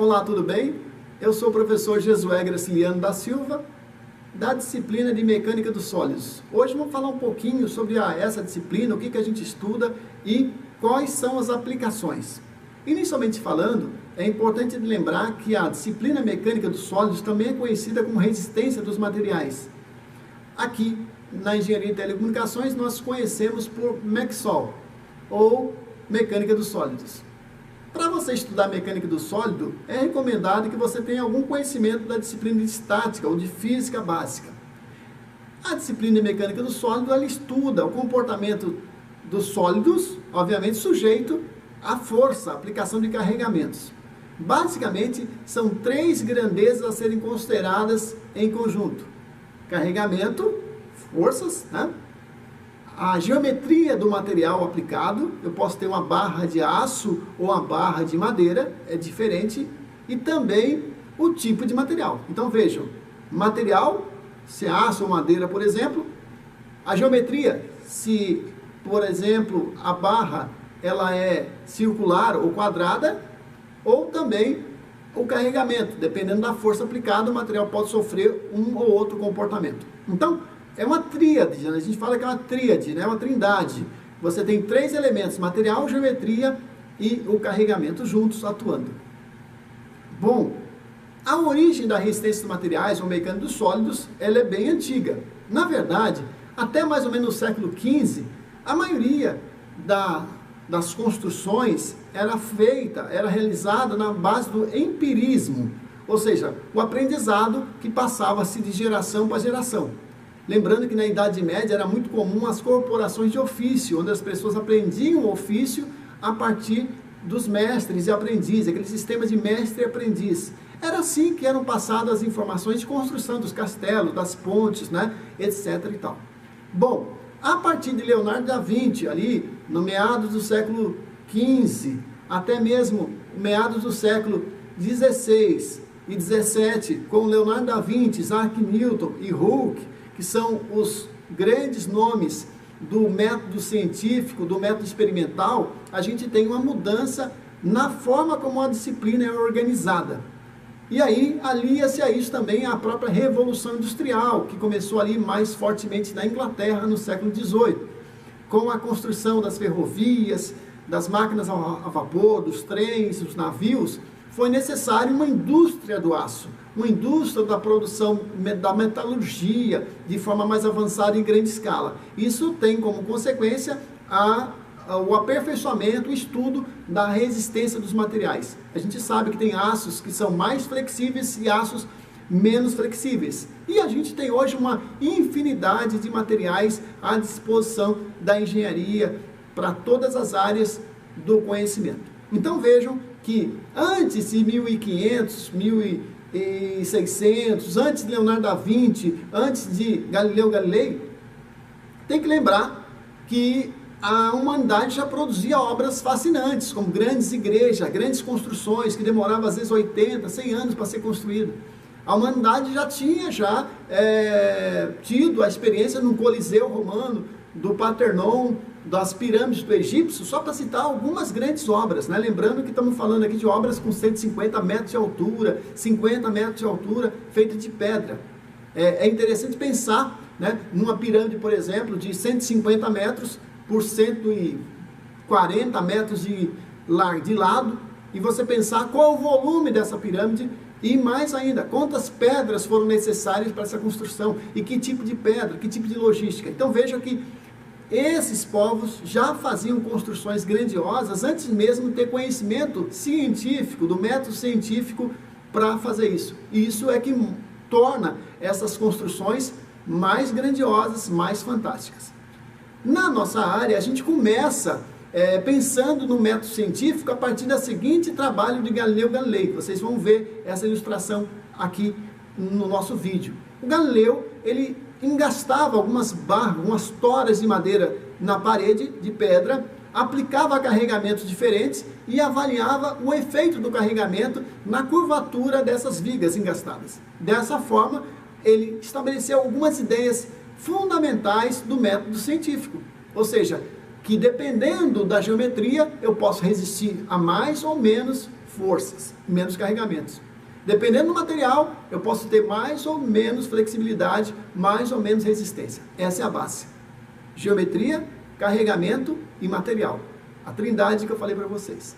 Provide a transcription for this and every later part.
Olá, tudo bem? Eu sou o professor Jesué Graciliano da Silva, da disciplina de Mecânica dos Sólidos. Hoje vamos falar um pouquinho sobre essa disciplina, o que a gente estuda e quais são as aplicações. Inicialmente falando, é importante lembrar que a disciplina Mecânica dos Sólidos também é conhecida como resistência dos materiais. Aqui, na Engenharia de Telecomunicações, nós conhecemos por MECSOL, ou Mecânica dos Sólidos. Para você estudar mecânica do sólido, é recomendado que você tenha algum conhecimento da disciplina de estática ou de física básica. A disciplina de mecânica do sólido, ela estuda o comportamento dos sólidos, obviamente sujeito à força, à aplicação de carregamentos. Basicamente, são três grandezas a serem consideradas em conjunto: carregamento, forças, né? A geometria do material aplicado. Eu posso ter uma barra de aço ou uma barra de madeira, é diferente, e também o tipo de material. Então vejam, material, se é aço ou madeira, por exemplo, a geometria, se, por exemplo, a barra ela é circular ou quadrada, ou também o carregamento, dependendo da força aplicada, o material pode sofrer um ou outro comportamento. Então, é uma tríade, a gente fala que é uma tríade, né? Uma trindade. Você tem três elementos: material, geometria e o carregamento juntos atuando. Bom, a origem da resistência dos materiais, ou mecânica dos sólidos, ela é bem antiga. Na verdade, até mais ou menos no século XV, a maioria das construções era realizada na base do empirismo, ou seja, o aprendizado que passava-se de geração para geração. Lembrando que na Idade Média era muito comum as corporações de ofício, onde as pessoas aprendiam o ofício a partir dos mestres e aprendizes, aquele sistema de mestre e aprendiz. Era assim que eram passadas as informações de construção dos castelos, das pontes, né, etc. e tal. Bom, a partir de Leonardo da Vinci, ali no meados do século XV, até mesmo meados do século XVI e XVII, com Leonardo da Vinci, Isaac Newton e Hooke, que são os grandes nomes do método científico, do método experimental, a gente tem uma mudança na forma como a disciplina é organizada. E aí, alia-se a isso também a própria Revolução Industrial, que começou ali mais fortemente na Inglaterra no século XVIII, com a construção das ferrovias, das máquinas a vapor, dos trens, dos navios. Foi necessário uma indústria do aço, uma indústria da produção da metalurgia de forma mais avançada em grande escala. Isso tem como consequência o aperfeiçoamento, o estudo da resistência dos materiais. A gente sabe que tem aços que são mais flexíveis e aços menos flexíveis. E a gente tem hoje uma infinidade de materiais à disposição da engenharia para todas as áreas do conhecimento. Então vejam que antes de 1500, 1600, antes de Leonardo da Vinci, antes de Galileu Galilei, tem que lembrar que a humanidade já produzia obras fascinantes, como grandes igrejas, grandes construções, que demoravam às vezes 80, 100 anos para ser construída. A humanidade já tinha tido a experiência no Coliseu Romano, do Partenon, das pirâmides do Egito, só para citar algumas grandes obras, né? Lembrando que estamos falando aqui de obras com 150 metros de altura, 50 metros de altura, feitas de pedra. É interessante pensar, né, numa pirâmide, por exemplo, de 150 metros por 140 metros de lado, e você pensar qual o volume dessa pirâmide, e mais ainda, quantas pedras foram necessárias para essa construção, e que tipo de pedra, que tipo de logística. Então veja que esses povos já faziam construções grandiosas antes mesmo de ter conhecimento científico, do método científico para fazer isso. E isso é que torna essas construções mais grandiosas, mais fantásticas. Na nossa área, a gente começa pensando no método científico a partir do seguinte trabalho de Galileu Galilei. Vocês vão ver essa ilustração aqui no nosso vídeo. O Galileu, ele engastava algumas barras, algumas toras de madeira na parede de pedra, aplicava carregamentos diferentes e avaliava o efeito do carregamento na curvatura dessas vigas engastadas. Dessa forma, ele estabeleceu algumas ideias fundamentais do método científico, ou seja, que dependendo da geometria eu posso resistir a mais ou menos forças, menos carregamentos. Dependendo do material, eu posso ter mais ou menos flexibilidade, mais ou menos resistência. Essa é a base. Geometria, carregamento e material. A trindade que eu falei para vocês.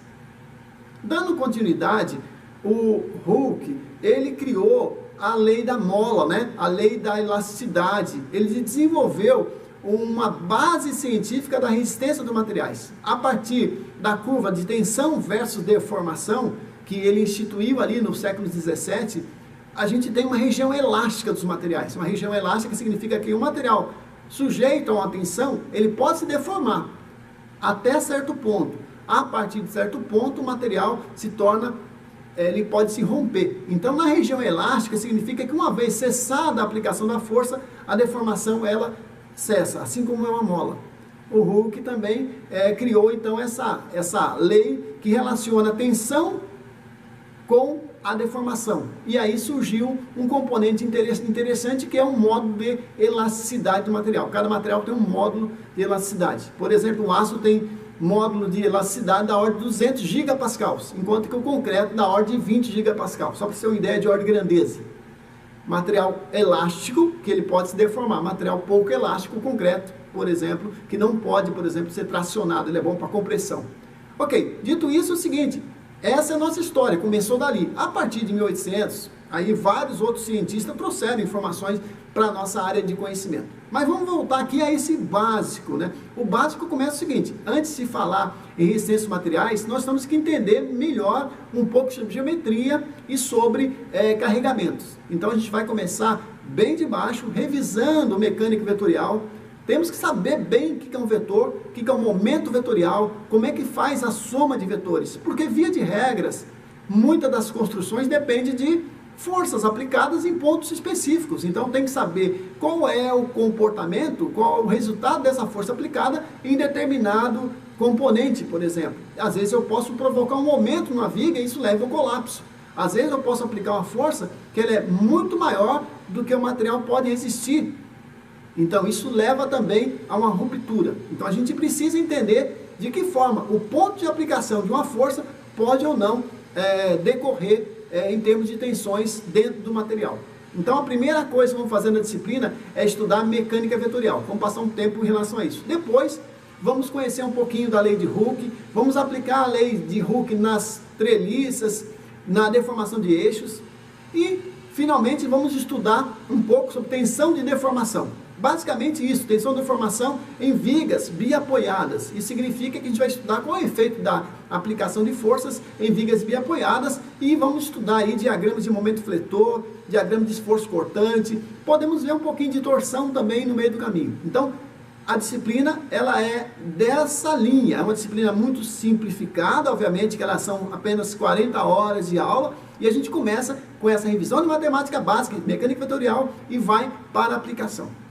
Dando continuidade, o Hooke, ele criou a lei da mola, né? A lei da elasticidade. Ele desenvolveu uma base científica da resistência dos materiais. A partir da curva de tensão versus deformação, que ele instituiu ali no século XVII, a gente tem uma região elástica dos materiais. Uma região elástica significa que o material sujeito a uma tensão, ele pode se deformar até certo ponto. A partir de certo ponto, o material se torna, ele pode se romper. Então, na região elástica, significa que uma vez cessada a aplicação da força, a deformação, ela cessa, assim como é uma mola. O Hooke também criou, então, essa lei que relaciona a tensão com a deformação. E aí surgiu um componente interessante, que é um módulo de elasticidade do material. Cada material tem um módulo de elasticidade. Por exemplo, o aço tem módulo de elasticidade da ordem de 200 gigapascals, enquanto que o concreto da ordem de 20 gigapascals. Só para você ter uma ideia de ordem de grandeza. Material elástico, que ele pode se deformar. Material pouco elástico, o concreto, por exemplo, que não pode, por exemplo, ser tracionado. Ele é bom para compressão. Ok, dito isso, é o seguinte. Essa é a nossa história, começou dali. A partir de 1800, aí vários outros cientistas trouxeram informações para a nossa área de conhecimento. Mas vamos voltar aqui a esse básico, né? O básico começa o seguinte: antes de falar em resistência materiais, nós temos que entender melhor um pouco sobre geometria e sobre carregamentos. Então a gente vai começar bem de baixo, revisando mecânica vetorial. Temos que saber bem o que é um vetor, o que é um momento vetorial, como é que faz a soma de vetores. Porque, via de regras, muitas das construções dependem de forças aplicadas em pontos específicos. Então, tem que saber qual é o comportamento, qual é o resultado dessa força aplicada em determinado componente, por exemplo. Às vezes eu posso provocar um momento numa viga e isso leva ao colapso. Às vezes eu posso aplicar uma força que ela é muito maior do que o material pode resistir. Então, isso leva também a uma ruptura. Então, a gente precisa entender de que forma o ponto de aplicação de uma força pode ou não decorrer em termos de tensões dentro do material. Então, a primeira coisa que vamos fazer na disciplina é estudar mecânica vetorial. Vamos passar um tempo em relação a isso. Depois, vamos conhecer um pouquinho da lei de Hooke, vamos aplicar a lei de Hooke nas treliças, na deformação de eixos e, finalmente, vamos estudar um pouco sobre tensão de deformação. Basicamente isso, tensão de deformação em vigas biapoiadas. Isso significa que a gente vai estudar qual é o efeito da aplicação de forças em vigas biapoiadas e vamos estudar aí diagramas de momento fletor, diagrama de esforço cortante. Podemos ver um pouquinho de torção também no meio do caminho. Então, a disciplina, ela é dessa linha. É uma disciplina muito simplificada, obviamente que elas são apenas 40 horas de aula. E a gente começa com essa revisão de matemática básica, mecânica vetorial e vai para a aplicação.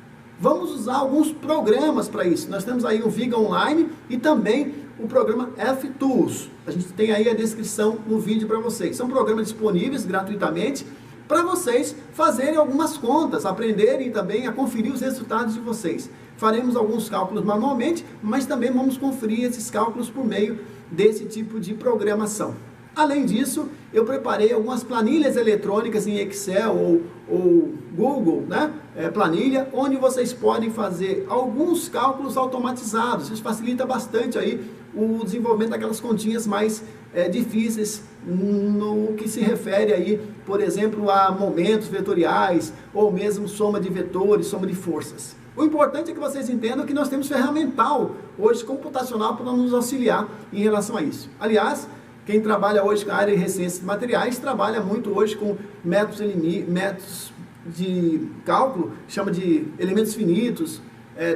Vamos usar alguns programas para isso. Nós temos aí o Viga Online e também o programa F-Tools. A gente tem aí a descrição no vídeo para vocês. São programas disponíveis gratuitamente para vocês fazerem algumas contas, aprenderem também a conferir os resultados de vocês. Faremos alguns cálculos manualmente, mas também vamos conferir esses cálculos por meio desse tipo de programação. Além disso, eu preparei algumas planilhas eletrônicas em Excel ou Google, né? Planilha, onde vocês podem fazer alguns cálculos automatizados. Isso facilita bastante aí o desenvolvimento daquelas continhas mais difíceis no que se refere aí, por exemplo, a momentos vetoriais ou mesmo soma de vetores, soma de forças. O importante é que vocês entendam que nós temos ferramental hoje computacional para nos auxiliar em relação a isso. Aliás, quem trabalha hoje com a área de resistência de materiais, trabalha muito hoje com métodos de cálculo, chama de elementos finitos,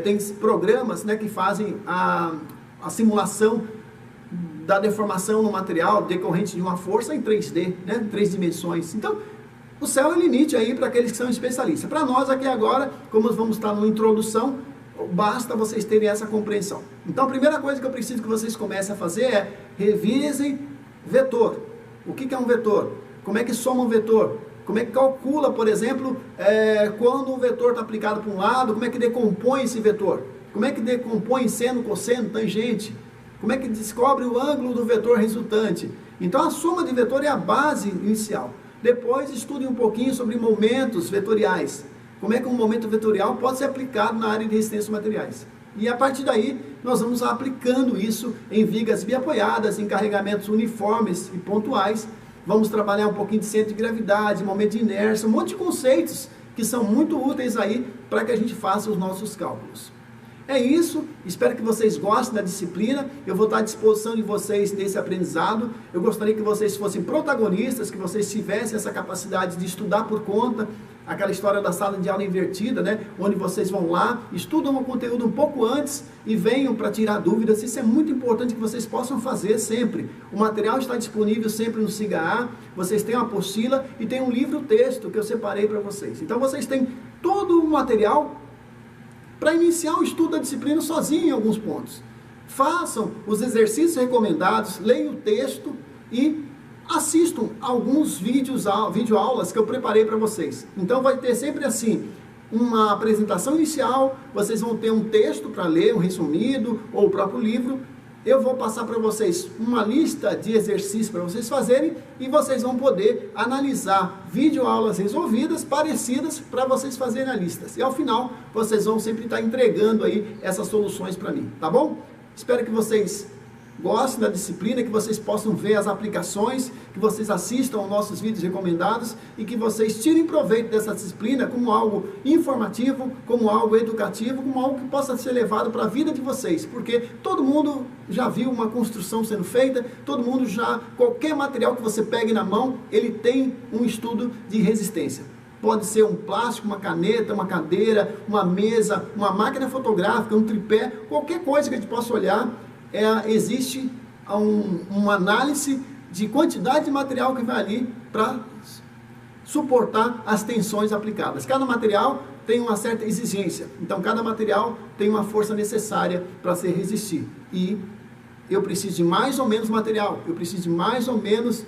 tem programas, né, que fazem a simulação da deformação no material decorrente de uma força em 3D, né, 3 dimensões. Então, o céu é o limite aí para aqueles que são especialistas. Para nós aqui agora, como vamos estar numa introdução, basta vocês terem essa compreensão. Então, a primeira coisa que eu preciso que vocês comecem a fazer é revisem vetor. O que é um vetor? Como é que soma um vetor? Como é que calcula, por exemplo, quando o vetor está aplicado para um lado, como é que decompõe esse vetor? Como é que decompõe seno, cosseno, tangente? Como é que descobre o ângulo do vetor resultante? Então a soma de vetor é a base inicial. Depois estude um pouquinho sobre momentos vetoriais. Como é que um momento vetorial pode ser aplicado na área de resistência de materiais. E a partir daí, nós vamos aplicando isso em vigas biapoiadas, em carregamentos uniformes e pontuais. Vamos trabalhar um pouquinho de centro de gravidade, momento de inércia, um monte de conceitos que são muito úteis aí para que a gente faça os nossos cálculos. É isso, espero que vocês gostem da disciplina, eu vou estar à disposição de vocês nesse aprendizado, eu gostaria que vocês fossem protagonistas, que vocês tivessem essa capacidade de estudar por conta, aquela história da sala de aula invertida, né? Onde vocês vão lá, estudam o conteúdo um pouco antes e venham para tirar dúvidas. Isso é muito importante que vocês possam fazer sempre. O material está disponível sempre no Siga A, vocês têm uma apostila e tem um livro-texto que eu separei para vocês. Então vocês têm todo o material para iniciar o estudo da disciplina sozinho em alguns pontos. Façam os exercícios recomendados, leiam o texto e assistam alguns videoaulas que eu preparei para vocês. Então vai ter sempre assim, uma apresentação inicial, vocês vão ter um texto para ler, um resumido, ou o próprio livro. Eu vou passar para vocês uma lista de exercícios para vocês fazerem e vocês vão poder analisar videoaulas resolvidas, parecidas, para vocês fazerem a lista. E ao final, vocês vão sempre estar entregando aí essas soluções para mim, tá bom? Espero que vocês gostem da disciplina, que vocês possam ver as aplicações, que vocês assistam aos nossos vídeos recomendados e que vocês tirem proveito dessa disciplina como algo informativo, como algo educativo, como algo que possa ser levado para a vida de vocês, porque todo mundo já viu uma construção sendo feita, todo mundo qualquer material que você pegue na mão, ele tem um estudo de resistência. Pode ser um plástico, uma caneta, uma cadeira, uma mesa, uma máquina fotográfica, um tripé, qualquer coisa que a gente possa olhar, existe uma análise de quantidade de material que vai ali para suportar as tensões aplicadas. Cada material tem uma certa exigência, então cada material tem uma força necessária para se resistir. E eu preciso de mais ou menos material, eu preciso de mais ou menos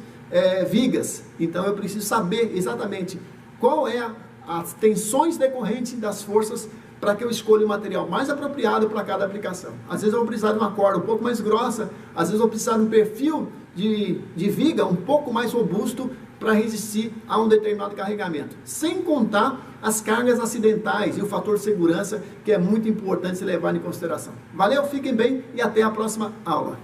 vigas, então eu preciso saber exatamente qual é as tensões decorrentes das forças para que eu escolha o material mais apropriado para cada aplicação. Às vezes eu vou precisar de uma corda um pouco mais grossa, às vezes eu vou precisar de um perfil de viga um pouco mais robusto para resistir a um determinado carregamento. Sem contar as cargas acidentais e o fator de segurança, que é muito importante se levar em consideração. Valeu, fiquem bem e até a próxima aula.